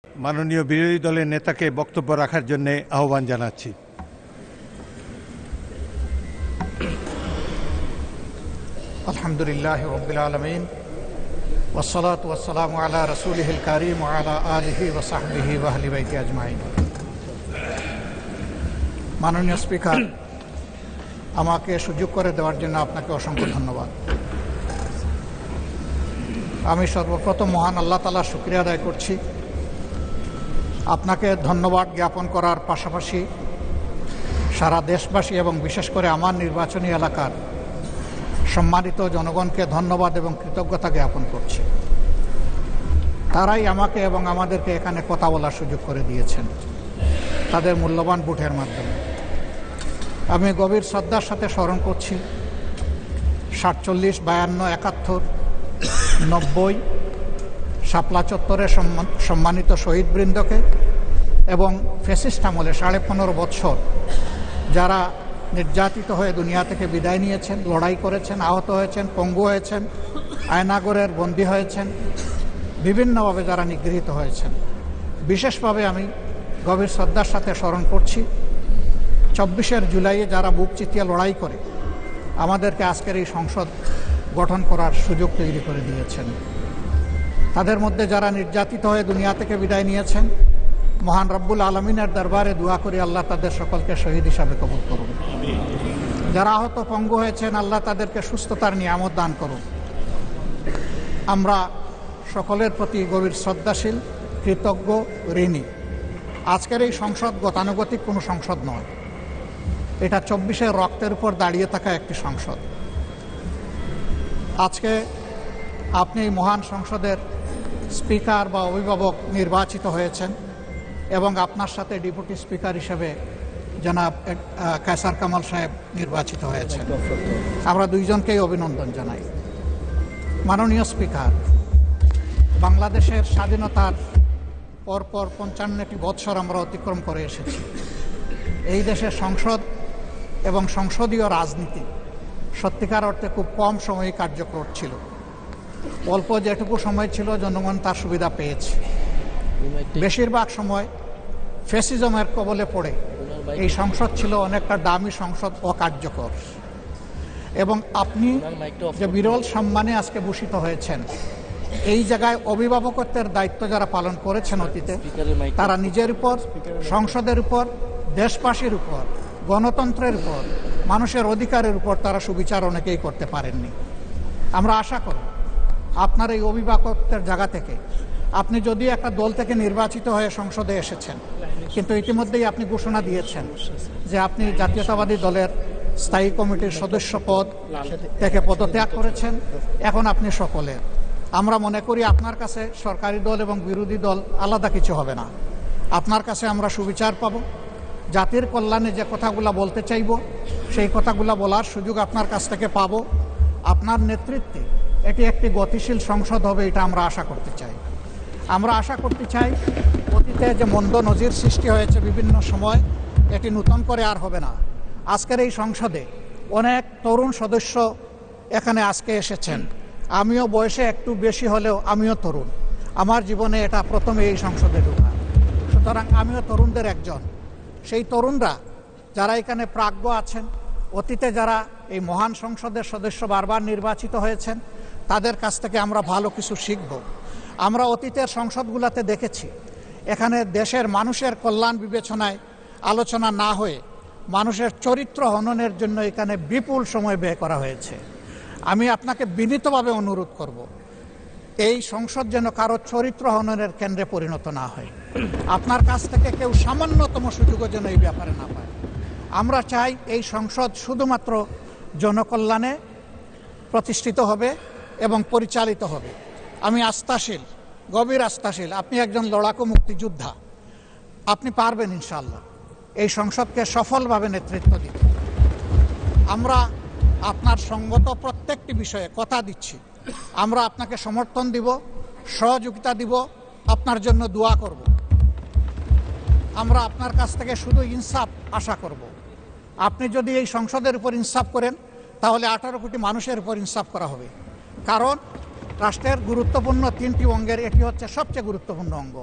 মাননীয় বিরোধী দলের নেতাকে বক্তব্য রাখার জন্য আহ্বান জানাচ্ছি। আলহামদুলিল্লাহি রাব্বিল আলামিন ওয়াসসালাতু ওয়াসসালামু আলা রাসূলিহিল কারীম ওয়া আলা আলিহি ওয়া সাহবিহি ওয়া আহলি বাইতি আজমাইন। মাননীয় স্পিকার, আমাকে সুযোগ করে দেওয়ার জন্য আপনাকে অসংখ্য ধন্যবাদ। আমি সর্বপ্রথম মহান আল্লাহ তাআলার শুকরিয়া আদায় করছি। আপনাকে ধন্যবাদ জ্ঞাপন করার পাশাপাশি সারা দেশবাসী এবং বিশেষ করে আমার নির্বাচনী এলাকার সম্মানিত জনগণকে ধন্যবাদ এবং কৃতজ্ঞতা জ্ঞাপন করছি। তারাই আমাকে এবং আমাদেরকে এখানে কথা বলার সুযোগ করে দিয়েছেন তাদের মূল্যবান ভোটের মাধ্যমে। আমি গভীর শ্রদ্ধার সাথে স্মরণ করছি 47, 52, 71, 90 শাপলা চত্বরে সম্মানিত শহীদবৃন্দকে এবং ফ্যাসিস্ট আমলে 15.5 বছর যারা নির্যাতিত হয়ে দুনিয়া থেকে বিদায় নিয়েছেন, লড়াই করেছেন, আহত হয়েছেন, পঙ্গু হয়েছেন, আয়নাগরের বন্দী হয়েছেন, বিভিন্নভাবে যারা নিগৃহীত হয়েছেন, বিশেষভাবে আমি গভীর শ্রদ্ধার সাথে স্মরণ করছি 24 জুলাইয়ে যারা বুক চিতিয়ে লড়াই করে আমাদেরকে আজকের এই সংসদ গঠন করার সুযোগ তৈরি করে দিয়েছেন। তাদের মধ্যে যারা নির্যাতিত হয়ে দুনিয়া থেকে বিদায় নিয়েছেন, মহান রব্বুল আলমিনের দরবারে দোয়া করি আল্লাহ তাদের সকলকে শহীদ হিসাবে কবুল করুন। যারা আহত পঙ্গু হয়েছেন, আল্লাহ তাদেরকে সুস্থতার নিয়ামত দান করুন। আমরা সকলের প্রতি গভীর শ্রদ্ধাশীল, কৃতজ্ঞ, ঋণী। আজকের এই সংসদ গতানুগতিক কোনো সংসদ নয়, এটা 24 রক্তের উপর দাঁড়িয়ে থাকা একটি সংসদ। আজকে আপনি এই মহান সংসদের স্পিকার বা অভিভাবক নির্বাচিত হয়েছেন এবং আপনার সাথে ডেপুটি স্পিকার হিসেবে জনাব কায়সার কামাল সাহেব নির্বাচিত হয়েছেন। আমরা দুইজনকেই অভিনন্দন জানাই। মাননীয় স্পিকার, বাংলাদেশের স্বাধীনতার পরপর 55টি বৎসর আমরা অতিক্রম করে এসেছি। এই দেশের সংসদ এবং সংসদীয় রাজনীতি সত্যিকার অর্থে খুব কম সময়ে কার্যকর ছিল। অল্প যেটুকু সময় ছিল জনগণ তার সুবিধা পেয়েছে। বেশিরভাগ সময় ফ্যাসিজমের কবলে পড়ে এই সংসদ ছিল অনেকটা দামি সংসদ, অকার্যকর। এবং আপনি যে বিরল সম্মানে আজকে ভূষিত হয়েছেন, এই জায়গায় অভিভাবকত্বের দায়িত্ব যারা পালন করেছেন অতীতে, তারা নিজের উপর, সংসদের উপর, দেশবাসীর উপর, গণতন্ত্রের উপর, মানুষের অধিকারের উপর তারা সুবিচার অনেকেই করতে পারেননি। আমরা আশা করি আপনার এই অভিভাবকত্বের জায়গা থেকে আপনি যদি একটা দল থেকে নির্বাচিত হয়ে সংসদে এসেছেন, কিন্তু ইতিমধ্যেই আপনি ঘোষণা দিয়েছেন যে আপনি জাতীয়তাবাদী দলের স্থায়ী কমিটির সদস্য পদ থেকে পদত্যাগ করেছেন, এখন আপনি সকলের। আমরা মনে করি আপনার কাছে সরকারি দল এবং বিরোধী দল আলাদা কিছু হবে না। আপনার কাছে আমরা সুবিচার পাব, জাতির কল্যাণে যে কথাগুলো বলতে চাইব সেই কথাগুলো বলার সুযোগ আপনার কাছ থেকে পাব। আপনার নেতৃত্বে এটি একটি গতিশীল সংসদ হবে, এটা আমরা আশা করতে চাই। আমরা আশা করতে চাই অতীতে যে মন্দ নজির সৃষ্টি হয়েছে বিভিন্ন সময়, এটি নতুন করে আর হবে না। আজকের এই সংসদে অনেক তরুণ সদস্য এখানে আজকে এসেছেন। আমিও বয়সে একটু বেশি হলেও আমিও তরুণ। আমার জীবনে এটা প্রথমে এই সংসদে ঢোকা, সুতরাং আমিও তরুণদের একজন। সেই তরুণরা যারা এখানে প্রাজ্ঞ আছেন, অতীতে যারা এই মহান সংসদের সদস্য বারবার নির্বাচিত হয়েছেন, তাদের কাছ থেকে আমরা ভালো কিছু শিখব। আমরা অতীতের সংসদগুলোতে দেখেছি এখানে দেশের মানুষের কল্যাণ বিবেচনায় আলোচনা না হয়ে মানুষের চরিত্র হননের জন্য এখানে বিপুল সময় ব্যয় করা হয়েছে। আমি আপনাকে বিনীতভাবে অনুরোধ করব, এই সংসদ যেন কারো চরিত্র হননের কেন্দ্রে পরিণত না হয়। আপনার কাছ থেকে কেউ সামান্যতম সুযোগও যেন এই ব্যাপারে না পায়। আমরা চাই এই সংসদ শুধুমাত্র জনকল্যাণে প্রতিষ্ঠিত হবে এবং পরিচালিত হবে। আমি আস্থাশীল, গভীর আস্থাশীল, আপনি একজন লড়াকু মুক্তিযোদ্ধা, আপনি পারবেন ইনশাআল্লাহ এই সংসদকে সফলভাবে নেতৃত্ব দিতে। আমরা আপনার সঙ্গত প্রত্যেকটি বিষয়ে কথা দিচ্ছি, আমরা আপনাকে সমর্থন দিব, সহযোগিতা দিব, আপনার জন্য দোয়া করব। আমরা আপনার কাছ থেকে শুধু ইনসাফ আশা করব। আপনি যদি এই সংসদের উপর ইনসাফ করেন, তাহলে 18 কোটি মানুষের উপর ইনসাফ করা হবে। কারণ রাষ্ট্রের গুরুত্বপূর্ণ 3টি অঙ্গের এটি হচ্ছে সবচেয়ে গুরুত্বপূর্ণ অঙ্গ।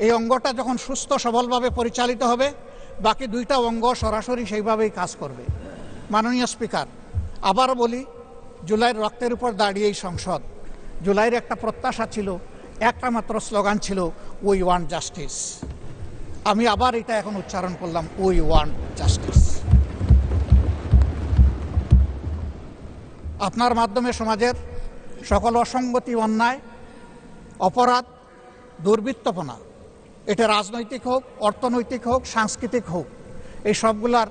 এই অঙ্গটা যখন সুস্থ সবলভাবে পরিচালিত হবে, বাকি দুইটা অঙ্গ সরাসরি সেইভাবেই কাজ করবে। মাননীয় স্পিকার, আবার বলি, জুলাইয়ের রক্তের উপর দাঁড়িয়ে এই সংসদ, জুলাইয়ের একটা প্রত্যাশা ছিল, একটা মাত্র স্লোগান ছিল, উই ওয়ান্ট জাস্টিস। আমি আবার এটা এখন উচ্চারণ করলাম, উই ওয়ান্ট জাস্টিস। আপনার মাধ্যমে সমাজের সকল অসঙ্গতি, অন্যায়, অপরাধ, দুর্বৃত্তপনা, এটা রাজনৈতিক হোক, অর্থনৈতিক হোক, সাংস্কৃতিক হোক, এই সবগুলার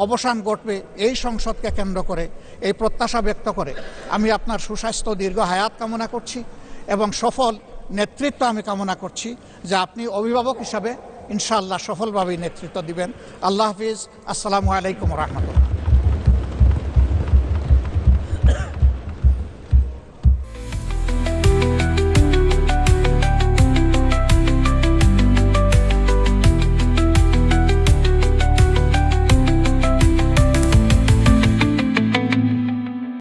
অবসান ঘটবে এই সংসদকে কেন্দ্র করে। এই প্রত্যাশা ব্যক্ত করে আমি আপনার সুস্বাস্থ্য, দীর্ঘ হায়াত কামনা করছি এবং সফল নেতৃত্ব আমি কামনা করছি, যে আপনি অভিভাবক হিসাবে ইনশাআল্লাহ সফলভাবে নেতৃত্ব দিবেন। আল্লাহ হাফিজ। আসসালামু আলাইকুম রহমতুল্লাহ।